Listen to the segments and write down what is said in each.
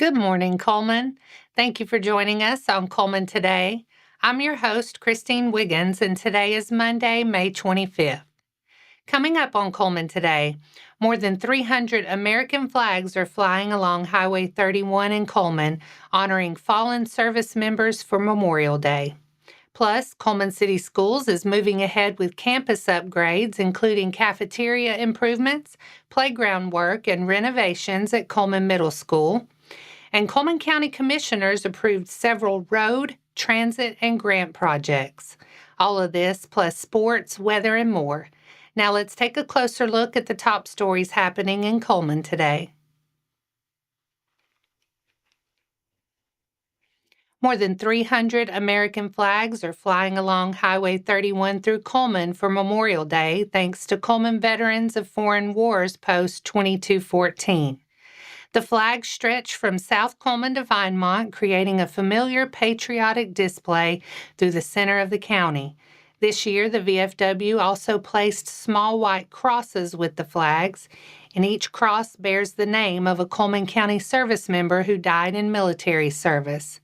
Good morning, Cullman. Thank you for joining us on Cullman Today. I'm your host, Christine Wiggins, and today is Monday, May 25th. Coming up on Cullman Today, more than 300 American flags are flying along Highway 31 in Cullman, honoring fallen service members for Memorial Day. Plus, Cullman City Schools is moving ahead with campus upgrades, including cafeteria improvements, playground work, and renovations at Cullman Middle School. And Cullman County Commissioners approved several road, transit, and grant projects. All of this plus sports, weather, and more. Now let's take a closer look at the top stories happening in Cullman today. More than 300 American flags are flying along Highway 31 through Cullman for Memorial Day, thanks to Cullman Veterans of Foreign Wars Post 2214. The flags stretch from South Cullman to Vinemont, creating a familiar patriotic display through the center of the county. This year, the VFW also placed small white crosses with the flags, and each cross bears the name of a Cullman County service member who died in military service.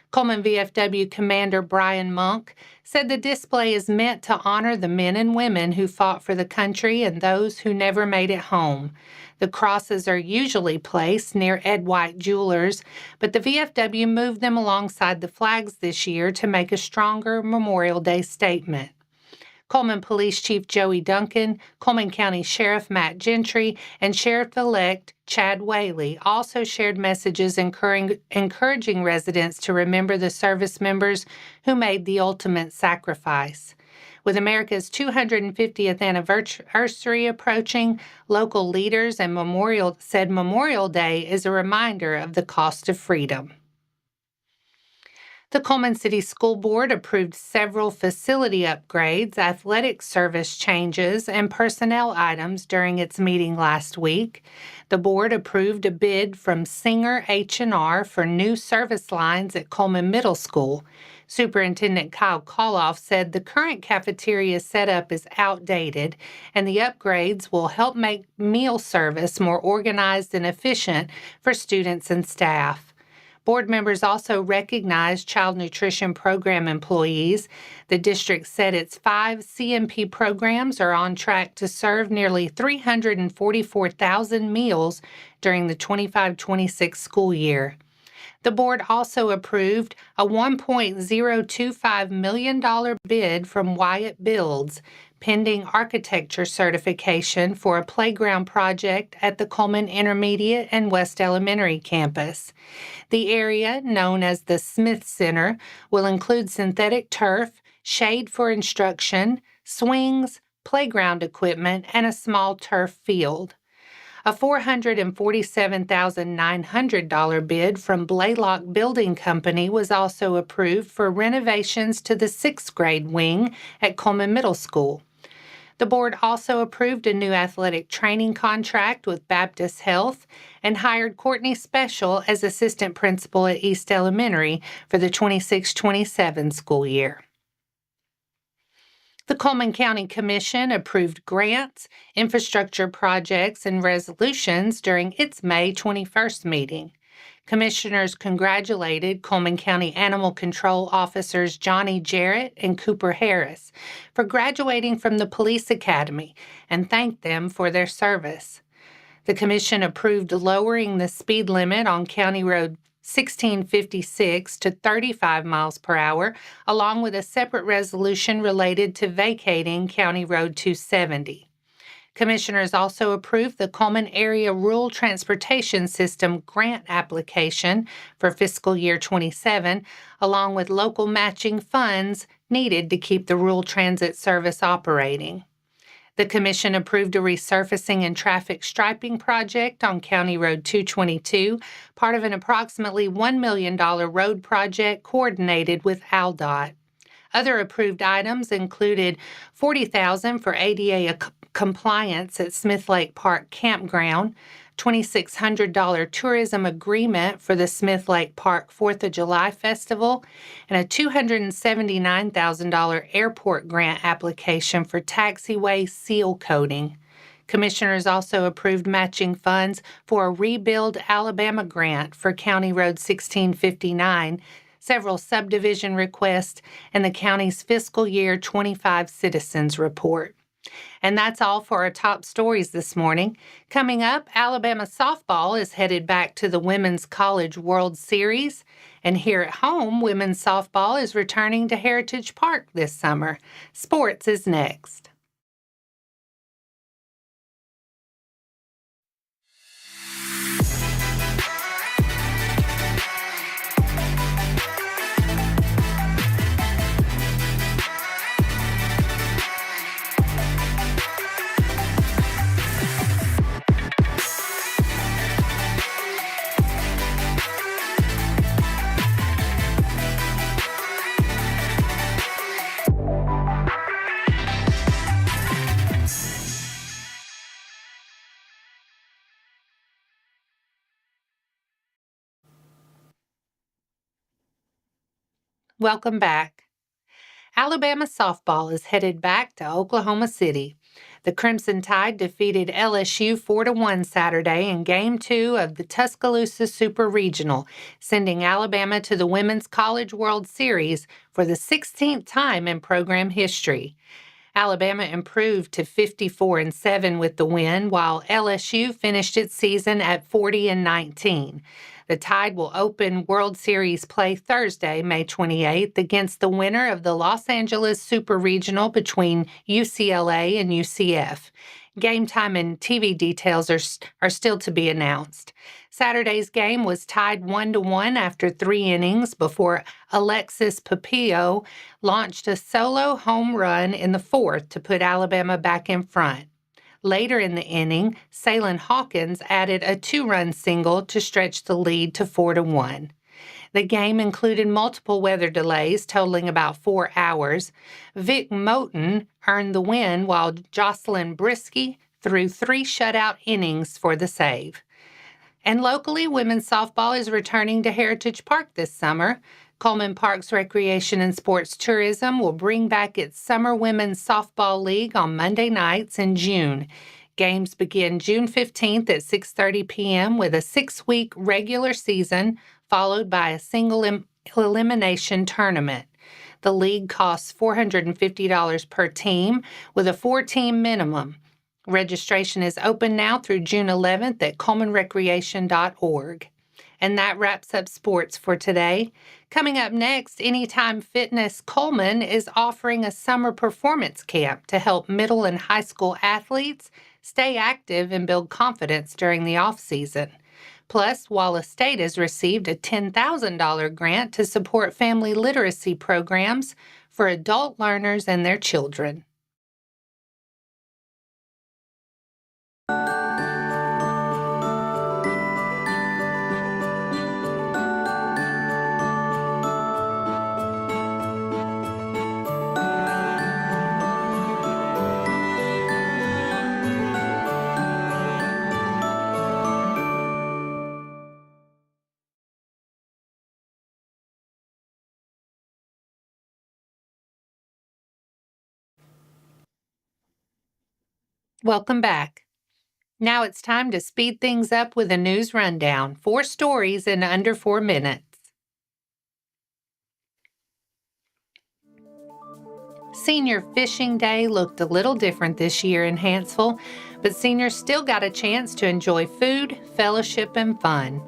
Cullman VFW Commander Brian Monk said the display is meant to honor the men and women who fought for the country and those who never made it home. The crosses are usually placed near Ed White Jewelers, but the VFW moved them alongside the flags this year to make a stronger Memorial Day statement. Cullman Police Chief Joey Duncan, Cullman County Sheriff Matt Gentry, and Sheriff-elect Chad Whaley also shared messages encouraging residents to remember the service members who made the ultimate sacrifice. With America's 250th anniversary approaching, local leaders and said Memorial Day is a reminder of the cost of freedom. The Cullman City School Board approved several facility upgrades, athletic service changes, and personnel items during its meeting last week. The board approved a bid from Singer H&R for new service lines at Cullman Middle School. Superintendent Kyle Koloff said the current cafeteria setup is outdated, and the upgrades will help make meal service more organized and efficient for students and staff. Board members also recognized Child Nutrition Program employees. The district said its 5 CNP programs are on track to serve nearly 344,000 meals during the 25-26 school year. The board also approved a $1.025 million bid from Wyatt Builds, pending architecture certification for a playground project at the Cullman Intermediate and West Elementary campus. The area, known as the Smith Center, will include synthetic turf, shade for instruction, swings, playground equipment, and a small turf field. A $447,900 bid from Blaylock Building Company was also approved for renovations to the 6th grade wing at Cullman Middle School. The board also approved a new athletic training contract with Baptist Health and hired Courtney Special as assistant principal at East Elementary for the 26-27 school year. The Cullman County Commission approved grants, infrastructure projects, and resolutions during its May 21st meeting. Commissioners congratulated Cullman County Animal Control Officers Johnny Jarrett and Cooper Harris for graduating from the Police Academy and thanked them for their service. The Commission approved lowering the speed limit on County Road 1656 to 35 miles per hour, along with a separate resolution related to vacating County Road 270. Commissioners also approved the Cullman Area Rural Transportation System grant application for fiscal year 27, along with local matching funds needed to keep the rural transit service operating. The Commission approved a resurfacing and traffic striping project on County Road 222, part of an approximately $1 million road project coordinated with ALDOT. Other approved items included $40,000 for ADA compliance at Smith Lake Park Campground, $2,600 tourism agreement for the Smith Lake Park 4th of July Festival, and a $279,000 airport grant application for taxiway seal coating. Commissioners also approved matching funds for a Rebuild Alabama grant for County Road 1659, several subdivision requests, and the county's fiscal year 25 citizens report. And that's all for our top stories this morning. Coming up, Alabama softball is headed back to the Women's College World Series. And here at home, women's softball is returning to Heritage Park this summer. Sports is next. Welcome back. Alabama softball is headed back to Oklahoma City. The Crimson Tide defeated LSU 4-1 Saturday in Game 2 of the Tuscaloosa Super Regional, sending Alabama to the Women's College World Series for the 16th time in program history. Alabama improved to 54-7 with the win, while LSU finished its season at 40-19. The Tide will open World Series play Thursday, May 28th, against the winner of the Los Angeles Super Regional between UCLA and UCF. Game time and TV details are still to be announced. Saturday's game was tied 1-1 after 3 innings before Alexis Papillo launched a solo home run in the 4th to put Alabama back in front. Later in the inning, Salin Hawkins added a 2-run single to stretch the lead to 4-1. The game included multiple weather delays totaling about 4 hours. Vic Moten earned the win while Jocelyn Brisky threw 3 shutout innings for the save. And locally, women's softball is returning to Heritage Park this summer. Cullman Parks Recreation and Sports Tourism will bring back its Summer Women's Softball League on Monday nights in June. Games begin June 15th at 6:30 p.m. with a 6-week regular season followed by a single elimination tournament. The league costs $450 per team with a 4-team minimum. Registration is open now through June 11th at cullmanrecreation.org. And that wraps up sports for today. Coming up next, Anytime Fitness Cullman is offering a summer performance camp to help middle and high school athletes stay active and build confidence during the off-season. Plus, Wallace State has received a $10,000 grant to support family literacy programs for adult learners and their children. Welcome back. Now it's time to speed things up with a news rundown. 4 stories in under 4 minutes. Senior Fishing Day looked a little different this year in Hanceville, but seniors still got a chance to enjoy food, fellowship, and fun.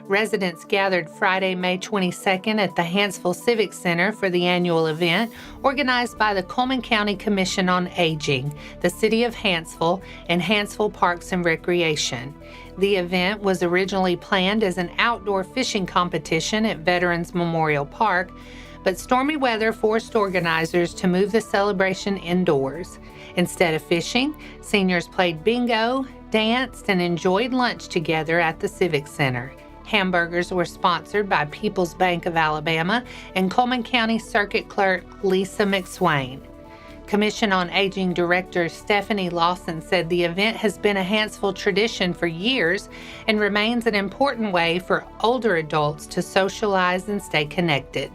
Residents gathered Friday, May 22nd at the Hanceville Civic Center for the annual event organized by the Cullman County Commission on Aging, the City of Hanceville, and Hanceville Parks and Recreation. The event was originally planned as an outdoor fishing competition at Veterans Memorial Park, but stormy weather forced organizers to move the celebration indoors. Instead of fishing, seniors played bingo, danced, and enjoyed lunch together at the Civic Center. Hamburgers were sponsored by People's Bank of Alabama and Cullman County Circuit Clerk Lisa McSwain. Commission on Aging Director Stephanie Lawson said the event has been a Hanceville tradition for years and remains an important way for older adults to socialize and stay connected.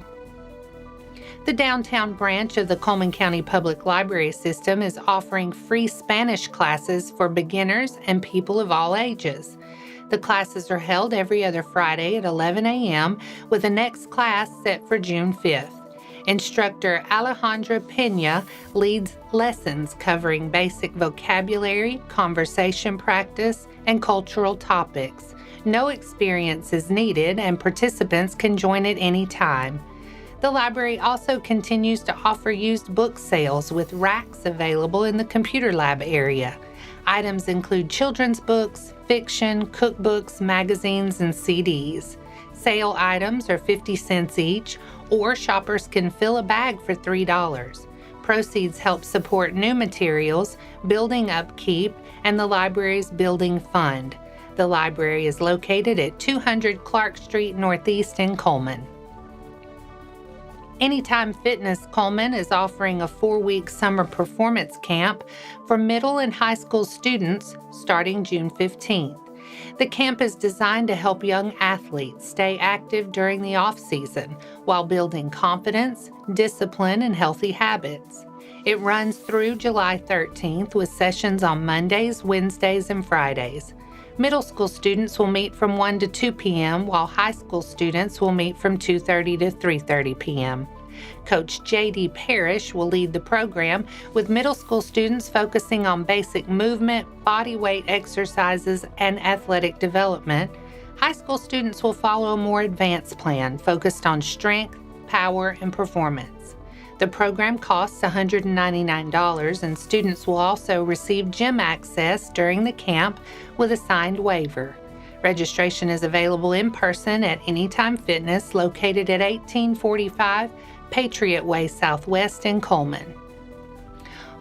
The downtown branch of the Cullman County Public Library System is offering free Spanish classes for beginners and people of all ages. The classes are held every other Friday at 11 a.m. with the next class set for June 5th. Instructor Alejandra Pena leads lessons covering basic vocabulary, conversation practice, and cultural topics. No experience is needed, and participants can join at any time. The library also continues to offer used book sales with racks available in the computer lab area. Items include children's books, fiction, cookbooks, magazines, and CDs. Sale items are 50 cents each, or shoppers can fill a bag for $3. Proceeds help support new materials, building upkeep, and the library's building fund. The library is located at 200 Clark Street Northeast in Cullman. Anytime Fitness Cullman is offering a 4-week summer performance camp for middle and high school students starting June 15th. The camp is designed to help young athletes stay active during the off-season while building confidence, discipline, and healthy habits. It runs through July 13th with sessions on Mondays, Wednesdays, and Fridays. Middle school students will meet from 1 to 2 p.m., while high school students will meet from 2:30 to 3:30 p.m. Coach J.D. Parrish will lead the program, with middle school students focusing on basic movement, body weight exercises, and athletic development. High school students will follow a more advanced plan focused on strength, power, and performance. The program costs $199, and students will also receive gym access during the camp with a signed waiver. Registration is available in person at Anytime Fitness, located at 1845 Patriot Way Southwest in Cullman.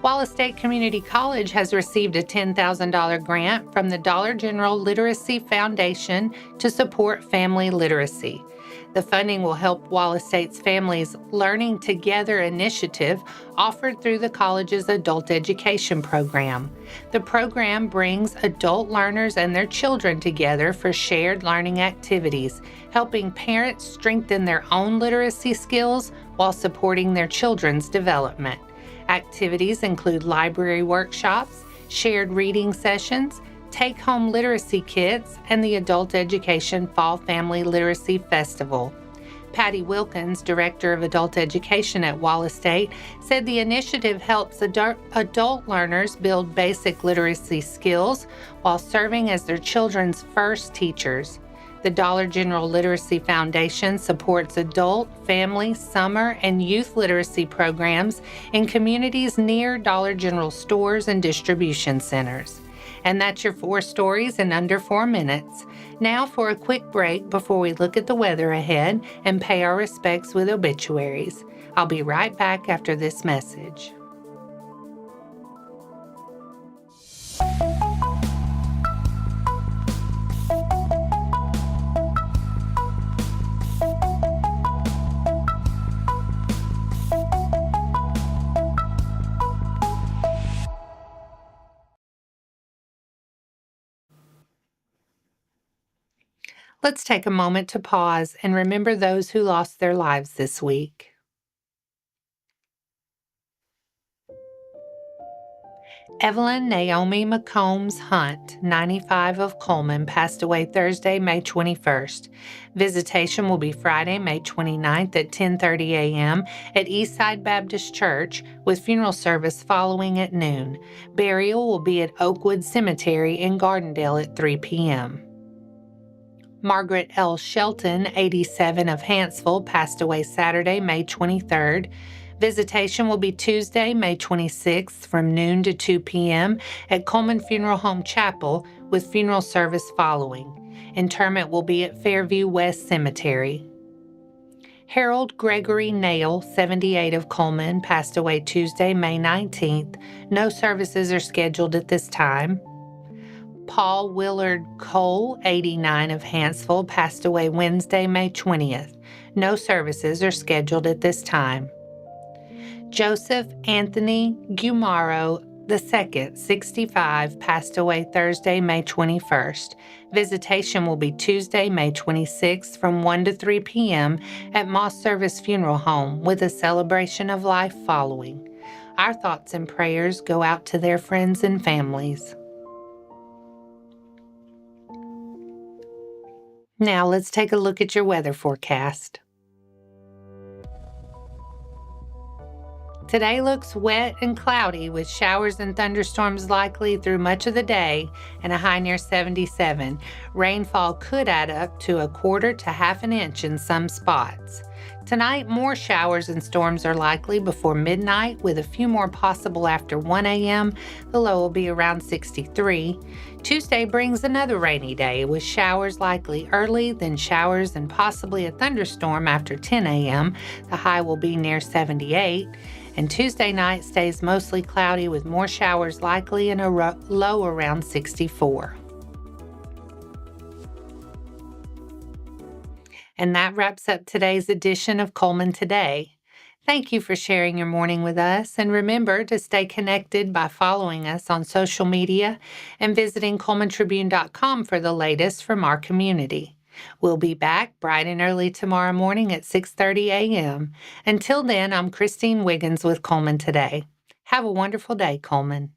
Wallace State Community College has received a $10,000 grant from the Dollar General Literacy Foundation to support family literacy. The funding will help Wallace State's families' Learning Together initiative offered through the college's adult education program. The program brings adult learners and their children together for shared learning activities, helping parents strengthen their own literacy skills while supporting their children's development. Activities include library workshops, shared reading sessions, take-home literacy kits, and the Adult Education Fall Family Literacy Festival. Patty Wilkins, Director of Adult Education at Wallace State, said the initiative helps adult learners build basic literacy skills while serving as their children's first teachers. The Dollar General Literacy Foundation supports adult, family, summer, and youth literacy programs in communities near Dollar General stores and distribution centers. And that's your 4 stories in under 4 minutes. Now for a quick break before we look at the weather ahead and pay our respects with obituaries. I'll be right back after this message. Let's take a moment to pause and remember those who lost their lives this week. Evelyn Naomi McCombs Hunt, 95 of Cullman, passed away Thursday, May 21st. Visitation will be Friday, May 29th at 10:30 a.m. at Eastside Baptist Church, with funeral service following at noon. Burial will be at Oakwood Cemetery in Gardendale at 3 p.m. Margaret L. Shelton, 87 of Hanceville, passed away Saturday, May 23rd. Visitation will be Tuesday, May 26th from noon to 2 p.m. at Cullman Funeral Home Chapel, with funeral service following. Interment will be at Fairview West Cemetery. Harold Gregory Nail, 78 of Cullman, passed away Tuesday, May 19th. No services are scheduled at this time. Paul Willard Cole, 89 of Hanceville, passed away Wednesday, May 20th. No services are scheduled at this time. Joseph Anthony Gumaro, The second, 65, passed away Thursday, May 21st. Visitation will be Tuesday, May 26th from 1 to 3 p.m. at Moss Service Funeral Home with a celebration of life following. Our thoughts and prayers go out to their friends and families. Now let's take a look at your weather forecast. Today looks wet and cloudy with showers and thunderstorms likely through much of the day and a high near 77. Rainfall could add up to a quarter to half an inch in some spots. Tonight, more showers and storms are likely before midnight, with a few more possible after 1 a.m. The low will be around 63. Tuesday brings another rainy day with showers likely early, then showers and possibly a thunderstorm after 10 a.m. The high will be near 78. And Tuesday night stays mostly cloudy with more showers likely and a low around 64. And that wraps up today's edition of Cullman Today. Thank you for sharing your morning with us, and remember to stay connected by following us on social media and visiting CullmanTribune.com for the latest from our community. We'll be back bright and early tomorrow morning at 6:30 a.m. Until then, I'm Christine Wiggins with Cullman Today. Have a wonderful day, Cullman.